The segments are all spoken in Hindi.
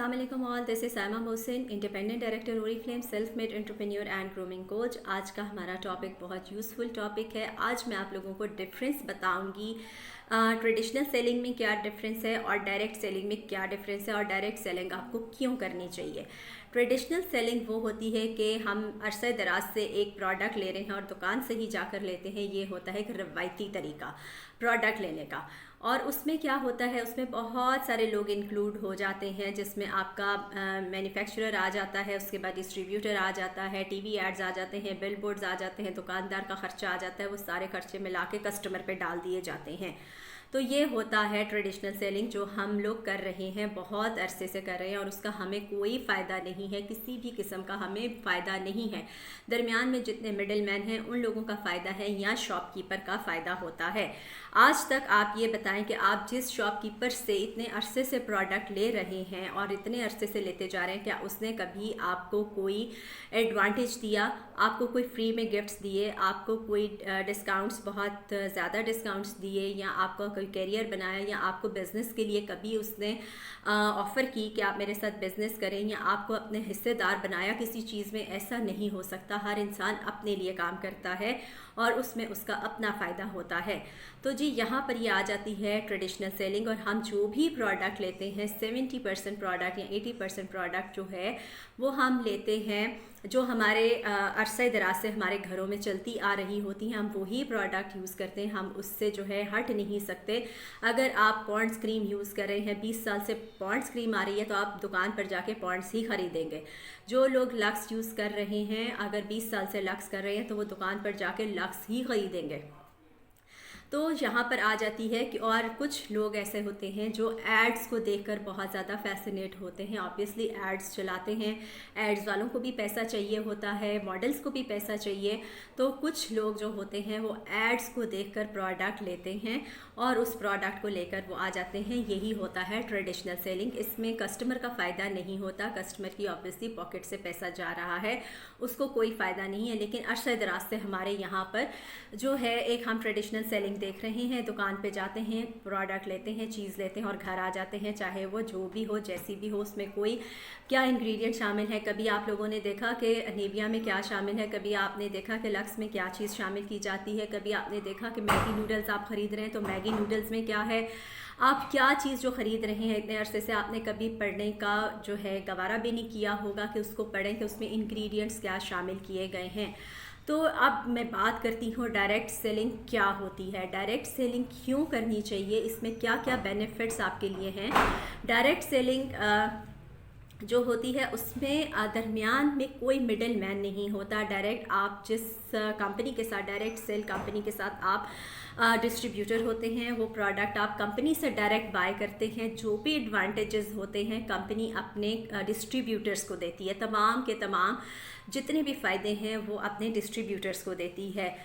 अस्सलाम all, this is Saima Mohsin, independent director Oriflame, self made entrepreneur and grooming coach. आज का हमारा टॉपिक बहुत यूज़फुल टॉपिक है। आज मैं आप लोगों को डिफरेंस बताऊंगी ट्रेडिशनल सेलिंग में क्या डिफरेंस है और डायरेक्ट सेलिंग में क्या डिफरेंस है और डायरेक्ट सेलिंग आपको क्यों करनी चाहिए। ट्रेडिशनल सेलिंग वो होती है कि हम अरसे दराज से एक प्रोडक्ट ले रहे हैं और दुकान से ही जाकर लेते हैं। ये होता है एक रवायती तरीका प्रोडक्ट लेने का। और उसमें क्या होता है, उसमें बहुत सारे लोग इंक्लूड हो जाते हैं, जिसमें आपका मैन्युफैक्चरर आ जाता है, उसके बाद डिस्ट्रीब्यूटर आ जाता है, टीवी एड्स आ जाते हैं, बिल बोर्ड्स आ जाते हैं, दुकानदार का खर्चा आ जाता है। वो सारे खर्चे मिला के कस्टमर पे डाल दिए जाते हैं। तो ये होता है ट्रेडिशनल सेलिंग जो हम लोग कर रहे हैं, बहुत अरसे से कर रहे हैं और उसका हमें कोई फ़ायदा नहीं है, किसी भी किस्म का हमें फ़ायदा नहीं है। दरमियान में जितने मिडिल मैन हैं उन लोगों का फ़ायदा है या शॉपकीपर का फ़ायदा होता है। आज तक आप ये बताएं कि आप जिस शॉपकीपर से इतने अरसे से प्रोडक्ट ले रहे हैं और इतने अरसे से लेते जा रहे हैं, क्या उसने कभी आपको कोई एडवांटेज दिया, आपको कोई फ्री में गिफ्ट्स दिए, आपको कोई डिस्काउंट्स, बहुत ज़्यादा डिस्काउंट्स दिए, या आपका कोई कैरियर बनाया, या आपको बिज़नेस के लिए कभी उसने ऑफ़र की कि आप मेरे साथ बिज़नेस करें, या आपको अपने हिस्सेदार बनाया किसी चीज़ में? ऐसा नहीं हो सकता। हर इंसान अपने लिए काम करता है और उसमें उसका अपना फ़ायदा होता है। तो जी यहाँ पर ये आ जाती है ट्रेडिशनल सेलिंग। और हम जो भी प्रोडक्ट लेते हैं, 70% प्रोडक्ट या 80% प्रोडक्ट जो है वो हम लेते हैं जो हमारे अरसे दराज से हमारे घरों में चलती आ रही होती हैं। हम वही प्रोडक्ट यूज़ करते हैं, हम उससे जो है हट नहीं सकते। अगर आप पॉन्ड्स क्रीम यूज़ कर रहे हैं, 20 साल से पॉन्ड्स क्रीम आ रही है, तो आप दुकान पर जाके पॉन्ड्स ही ख़रीदेंगे। जो लोग लक्स यूज़ कर रहे हैं, अगर 20 साल से लक्स कर रहे हैं, तो वो दुकान पर जाके लक्स ही ख़रीदेंगे। तो यहाँ पर आ जाती है कि और कुछ लोग ऐसे होते हैं जो एड्स को देखकर बहुत ज़्यादा फैसिनेट होते हैं। ऑब्वियसली एड्स चलाते हैं, एड्स वालों को भी पैसा चाहिए होता है, मॉडल्स को भी पैसा चाहिए। तो कुछ लोग जो होते हैं वो एड्स को देखकर प्रोडक्ट लेते हैं और उस प्रोडक्ट को लेकर वो आ जाते हैं। यही होता है ट्रेडिशनल सेलिंग। इसमें कस्टमर का फ़ायदा नहीं होता, कस्टमर की ऑब्वियसली पॉकेट से पैसा जा रहा है, उसको कोई फ़ायदा नहीं है। लेकिन अरसे दराज से हमारे यहाँ पर जो है एक हम ट्रेडिशनल सेलिंग देख रहे हैं। दुकान पे जाते हैं, प्रोडक्ट लेते हैं, चीज़ लेते हैं और घर आ जाते हैं, चाहे वो जो भी हो, जैसी भी हो, उसमें कोई क्या इंग्रेडिएंट शामिल है। कभी आप लोगों ने देखा कि निविया में क्या शामिल है, कभी आपने देखा कि लक्स में क्या चीज़ शामिल की जाती है, कभी आपने देखा कि मैगी नूडल्स आप ख़रीद रहे हैं तो मैगी नूडल्स में क्या है। आप क्या चीज़ जो ख़रीद रहे हैं इतने अरसे से, आपने कभी पढ़ने का जो है गवारा भी नहीं किया होगा कि उसको पढ़ें कि उसमें इंग्रेडिएंट्स क्या शामिल किए गए हैं। तो अब मैं बात करती हूँ डायरेक्ट सेलिंग क्या होती है, डायरेक्ट सेलिंग क्यों करनी चाहिए, इसमें क्या क्या बेनिफिट्स आपके लिए हैं। डायरेक्ट सेलिंग जो होती है उसमें दरमियान में कोई मिडिल मैन नहीं होता। डायरेक्ट आप जिस कंपनी के साथ, डायरेक्ट सेल कंपनी के साथ आप डिस्ट्रीब्यूटर होते हैं, वो प्रोडक्ट आप कंपनी से डायरेक्ट बाय करते हैं। जो भी एडवांटेजेस होते हैं कंपनी अपने डिस्ट्रीब्यूटर्स को देती है, तमाम के तमाम जितने भी फ़ायदे हैं वो अपने डिस्ट्रीब्यूटर्स को देती है।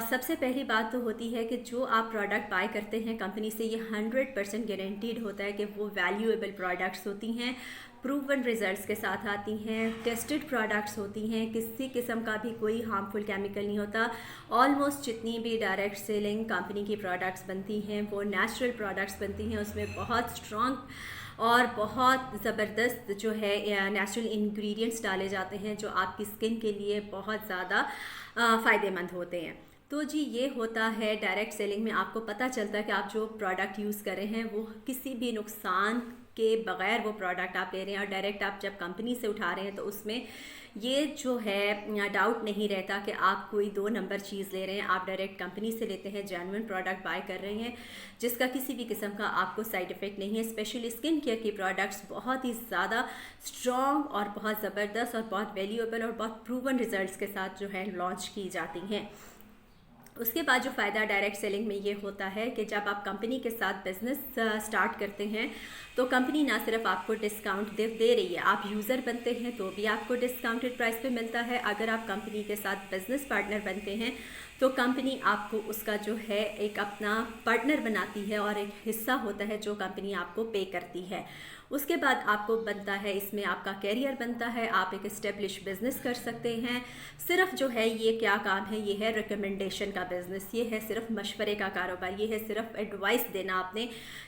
सबसे पहली बात तो होती है कि जो आप प्रोडक्ट बाय करते हैं कंपनी से, ये 100% गारंटीड होता है कि वो वैल्यूएबल प्रोडक्ट्स होती हैं, प्रूवन रिजल्ट्स के साथ आती हैं, टेस्टेड प्रोडक्ट्स होती हैं, किसी किस्म का भी कोई हार्मफुल केमिकल नहीं होता। ऑलमोस्ट जितनी भी डायरेक्ट सेलिंग कंपनी की प्रोडक्ट्स बनती हैं वो नेचुरल प्रोडक्ट्स बनती हैं। उसमें बहुत स्ट्रॉन्ग और बहुत ज़बरदस्त जो है नेचुरल इंग्रेडिएंट्स डाले जाते हैं जो आपकी स्किन के लिए बहुत ज़्यादा फ़ायदेमंद होते हैं। तो जी ये होता है डायरेक्ट सेलिंग में। आपको पता चलता है कि आप जो प्रोडक्ट यूज़ कर रहे हैं वो किसी भी नुकसान के बग़ैर वो प्रोडक्ट आप ले रहे हैं। और डायरेक्ट आप जब कंपनी से उठा रहे हैं तो उसमें ये जो है डाउट नहीं रहता कि आप कोई 2 नंबर चीज़ ले रहे हैं। आप डायरेक्ट कंपनी से लेते हैं, जेन्युइन प्रोडक्ट बाय कर रहे हैं जिसका किसी भी किस्म का आपको साइड इफ़ेक्ट नहीं है। स्पेशली स्किन केयर की प्रोडक्ट्स बहुत ही ज़्यादा स्ट्रॉन्ग और बहुत ज़बरदस्त और बहुत वैल्यूएबल और बहुत प्रूवन रिजल्ट्स के साथ जो है लॉन्च की जाती हैं। उसके बाद जो फ़ायदा डायरेक्ट सेलिंग में ये होता है कि जब आप कंपनी के साथ बिज़नेस स्टार्ट करते हैं तो कंपनी ना सिर्फ आपको डिस्काउंट दे रही है, आप यूज़र बनते हैं तो भी आपको डिस्काउंटेड प्राइस पे मिलता है। अगर आप कंपनी के साथ बिज़नेस पार्टनर बनते हैं तो कंपनी आपको उसका जो है एक अपना पार्टनर बनाती है और एक हिस्सा होता है जो कंपनी आपको पे करती है। उसके बाद आपको बनता है, इसमें आपका कैरियर बनता है, आप एक इस्टेब्लिश बिजनेस कर सकते हैं। सिर्फ जो है ये क्या काम है, ये है रिकमेंडेशन का बिजनेस, ये है सिर्फ मशवरे का कारोबार, ये है सिर्फ एडवाइस देना आपने,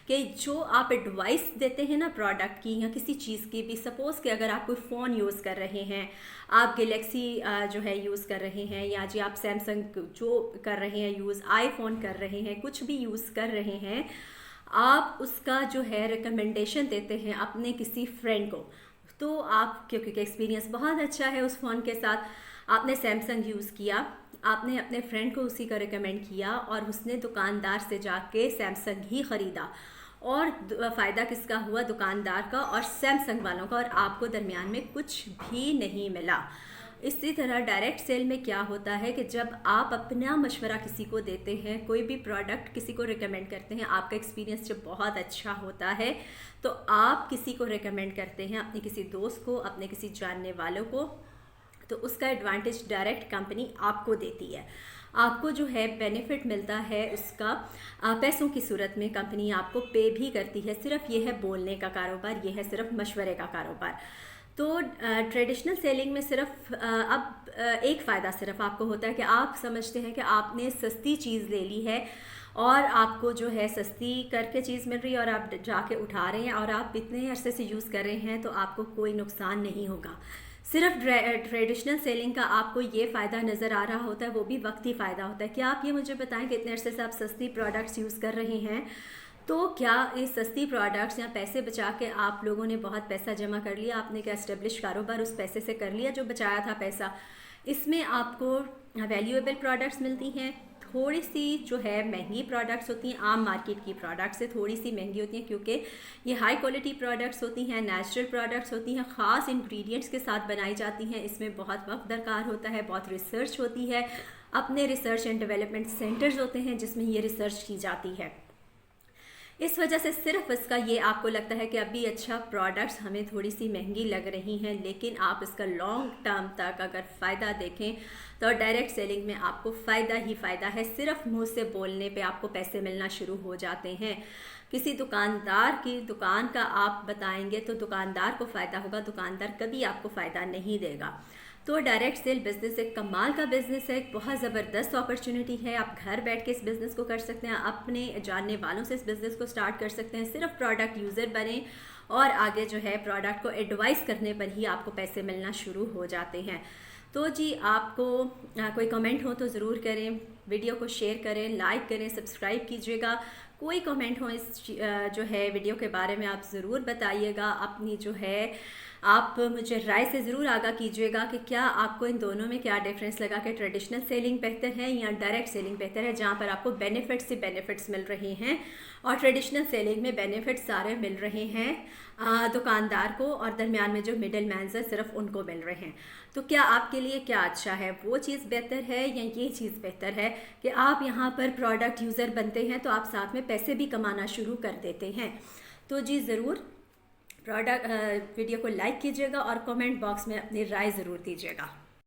कि जो आप एडवाइस देते हैं ना प्रोडक्ट की या किसी चीज़ की भी, सपोज़ कि अगर आप कोई फ़ोन यूज़ कर रहे हैं, आप गैलेक्सी जो है यूज़ कर रहे हैं, या जी आप सैमसंग जो कर रहे हैं यूज़, आईफोन कर रहे हैं, कुछ भी यूज़ कर रहे हैं, आप उसका जो है रिकमेंडेशन देते हैं अपने किसी फ्रेंड को, तो आप क्योंकि एक्सपीरियंस बहुत अच्छा है उस फ़ोन के साथ, आपने सैमसंग यूज़ किया, आपने अपने फ्रेंड को उसी का रिकमेंड किया और उसने दुकानदार से जाके सैमसंग ही ख़रीदा, और फ़ायदा किसका हुआ? दुकानदार का और सैमसंग वालों का, और आपको दरमियान में कुछ भी नहीं मिला। इसी तरह डायरेक्ट सेल में क्या होता है कि जब आप अपना मशवरा किसी को देते हैं, कोई भी प्रोडक्ट किसी को रिकमेंड करते हैं, आपका एक्सपीरियंस जब बहुत अच्छा होता है तो आप किसी को रिकमेंड करते हैं, अपने किसी दोस्त को, अपने किसी जानने वालों को, तो उसका एडवांटेज डायरेक्ट कंपनी आपको देती है। आपको जो है बेनिफिट मिलता है उसका पैसों की सूरत में, कंपनी आपको पे भी करती है। सिर्फ ये है बोलने का कारोबार, ये है सिर्फ मशवरे का कारोबार। तो ट्रेडिशनल सेलिंग में सिर्फ एक फ़ायदा सिर्फ आपको होता है कि आप समझते हैं कि आपने सस्ती चीज़ ले ली है और आपको जो है सस्ती करके चीज़ मिल रही है और आप जाके उठा रहे हैं और आप इतने अरसे से यूज़ कर रहे हैं, तो आपको कोई नुकसान नहीं होगा। सिर्फ ट्रेडिशनल सेलिंग का आपको ये फ़ायदा नज़र आ रहा होता है, वो भी वक्ती फ़ायदा होता है। क्या आप ये मुझे बताएं कि इतने अरसे से आप सस्ती प्रोडक्ट्स यूज़ कर रहे हैं, तो क्या इस सस्ती प्रोडक्ट्स या पैसे बचा के आप लोगों ने बहुत पैसा जमा कर लिया, आपने क्या एस्टेब्लिश कारोबार उस पैसे से कर लिया जो बचाया था पैसा? इसमें आपको वैल्यूएबल प्रोडक्ट्स मिलती हैं, थोड़ी सी जो है महंगी प्रोडक्ट्स होती हैं, आम मार्केट की प्रोडक्ट्स से थोड़ी सी महंगी होती हैं, क्योंकि ये हाई क्वालिटी प्रोडक्ट्स होती हैं, नेचुरल प्रोडक्ट्स होती हैं, ख़ास इंग्रेडिएंट्स के साथ बनाई जाती हैं। इसमें बहुत वक्त दरकार होता है, बहुत रिसर्च होती है, अपने रिसर्च एंड डेवलपमेंट सेंटर्स होते हैं जिसमें ये रिसर्च की जाती है। इस वजह से सिर्फ इसका ये आपको लगता है कि अभी अच्छा प्रोडक्ट्स हमें थोड़ी सी महंगी लग रही हैं, लेकिन आप इसका लॉन्ग टर्म तक अगर फ़ायदा देखें तो डायरेक्ट सेलिंग में आपको फ़ायदा ही फ़ायदा है। सिर्फ मुंह से बोलने पे आपको पैसे मिलना शुरू हो जाते हैं। किसी दुकानदार की दुकान का आप बताएंगे तो दुकानदार को फ़ायदा होगा, दुकानदार कभी आपको फ़ायदा नहीं देगा। तो डायरेक्ट सेल बिज़नेस एक कमाल का बिज़नेस है, एक बहुत ज़बरदस्त अपॉर्चुनिटी है। आप घर बैठ के इस बिज़नेस को कर सकते हैं, अपने जानने वालों से इस बिज़नेस को स्टार्ट कर सकते हैं। सिर्फ प्रोडक्ट यूज़र बने और आगे जो है प्रोडक्ट को एडवाइस करने पर ही आपको पैसे मिलना शुरू हो जाते हैं। तो जी आपको कोई कमेंट हो तो ज़रूर करें, वीडियो को शेयर करें, लाइक करें, सब्सक्राइब कीजिएगा। कोई कमेंट हो इस जो है वीडियो के बारे में आप ज़रूर बताइएगा। अपनी जो है आप मुझे राय से ज़रूर आगाह कीजिएगा कि क्या आपको इन दोनों में क्या डिफरेंस लगा, कि ट्रेडिशनल सेलिंग बेहतर है या डायरेक्ट सेलिंग बेहतर है, जहाँ पर आपको बेनिफिट्स से बेनिफिट्स मिल रहे हैं और ट्रेडिशनल सेलिंग में बेनिफिट्स सारे मिल रहे हैं दुकानदार को, और दरमियान में जो मिडल मैन्स है सिर्फ उनको मिल रहे हैं। तो क्या आपके लिए क्या अच्छा है, वो चीज़ बेहतर है या ये चीज़ बेहतर है कि आप यहाँ पर प्रोडक्ट यूज़र बनते हैं तो आप साथ में पैसे भी कमाना शुरू कर देते हैं? तो जी ज़रूर वीडियो को लाइक कीजिएगा और कमेंट बॉक्स में अपनी राय ज़रूर दीजिएगा।